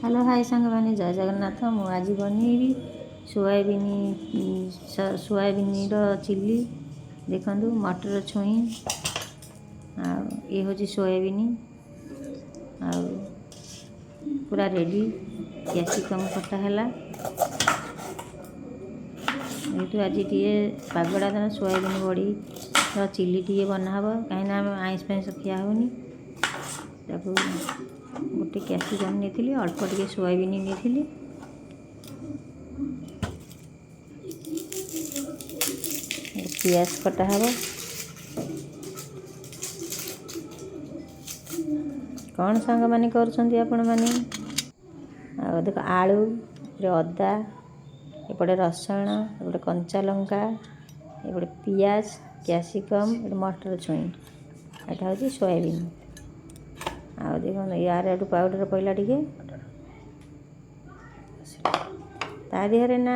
Hello hi सांग मैंने जय जगन्नाथ मु आज बनइबी सोयाबीन चिल्ली देखु मटर छुई ये हूँ सोयाबीन पूरा रेडी कैप्सिकम कटा है ये आज टे पागड़ा दिन सोयाबीन बड़ी चिल्ली टे बनाब कहीं आइस फैंस खिया होनी गोटे कैप्सिकम नहीं अल्प टे सोयाबीन नहीं पियाज कटा हब कौन सांग माने करुछंती आपण माने देख आलू अदा एपटे रसुण एपटे कंचा लंका एपटे पियाज कैप्सिकम मटर छुई एटा हूँ सोयाबीन देख यार एटू पाउडर पड़ा टे ता देहरे ना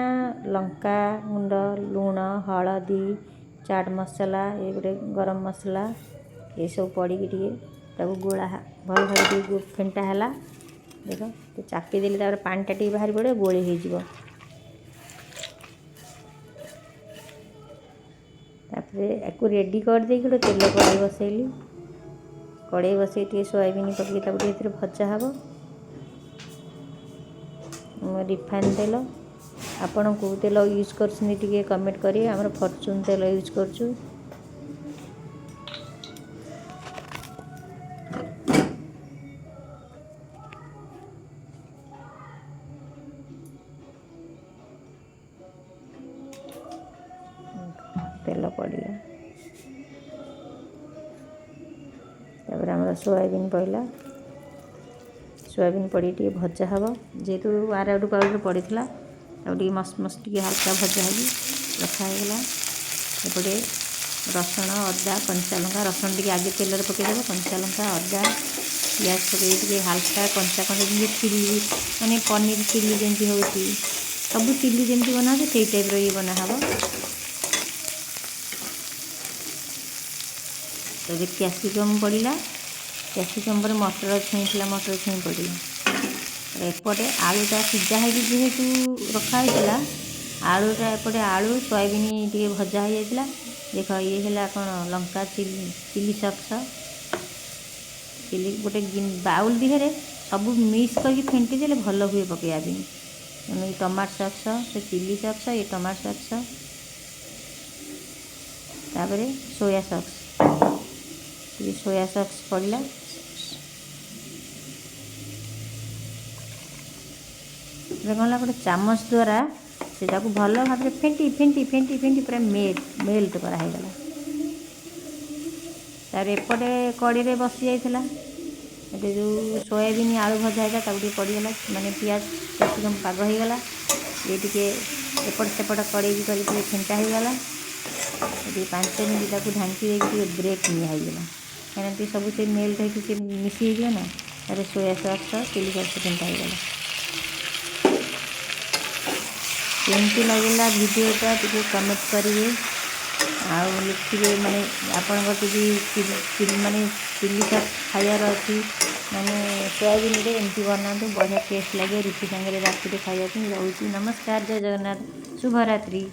लंका गुंड लुण हलदी चाट मसला ये गोटे गरम मसला ये सब पड़ी गोला भल भाव फेंटा है देख तो चापी देली पानी टा बाहरी पड़े गोली हो रेडी कर दे तेल कड़ाई बसैली कड़ाई बसई टे सोयाबीन पकड़ भजा हम रिफाइन तेल आपण को तेल यूज कर कमेंट करें आम फॉर्च्यून तेल यूज करचु तेल पड़ा तापर आम सोयाबीन पड़ा सोयाबीन पड़ी टे भजा हम जेहेतु आराउड पाउडर पड़ा टे मस्त मस्त टे हल्का भजा हो रखागला एपटे रसुण अदा कंचा लंका रसुण टे आगे तेल पकईदेव कंचा लंका अदा पियाज पकई हल्का कंचा कंचा चिल्ली माने पनीर चिल्ली जमी हो सब चिल्ली जमी बना से टाइप ये बनाहब तो कैप्सिकम पड़ा कैप्सिकम पर मटर छुई मटर छुई पड़ा एपटे आलूटा सीझा है जेहेतु रखाई आलूटा एपटे आलू सोयाबीन टे भजा हो जाता देख ये है कौन लंका चिल्ली सक्स चिल्ली गोटे बाउल दिहरे सब मिक्स करके फेंटी देले भल हुए पकड़ा भी टमाटो सक्स से चिल्ली सक्स ये टमाटो सक्स तापर सोया सक्स ये सोया सक्स पड़ा कौन गोटे चामच द्वारा से भल भाव फेंटी फेंटी फेंटी फेंटी पूरा मेल्ट करागला तार एपटे कड़ी में बसी जाइला जो सोयाबीन आलू भजा है पड़गला माने पियाज कैप्सिकम पाग होगला ये टे एपट सेपट कड़े कर फेंटा होगला 5 मिनट ढांकी दे ब्रेक निगला कहीं सब से मेल्ट हो मिसी ना तार सोया सॉस चिली सॉस फेंटा होगला केमती लगेगा वीडियोटा टे कमेंट करेंगे लिखे माने आपण माने चिल्ली सॉस खायार अच्छी माने सोयाबीन एमती बनाते बढ़िया टेस्ट लगे रुटी सांगे राति खाया रोचे। नमस्कार जय जगन्नाथ शुभरात्रि।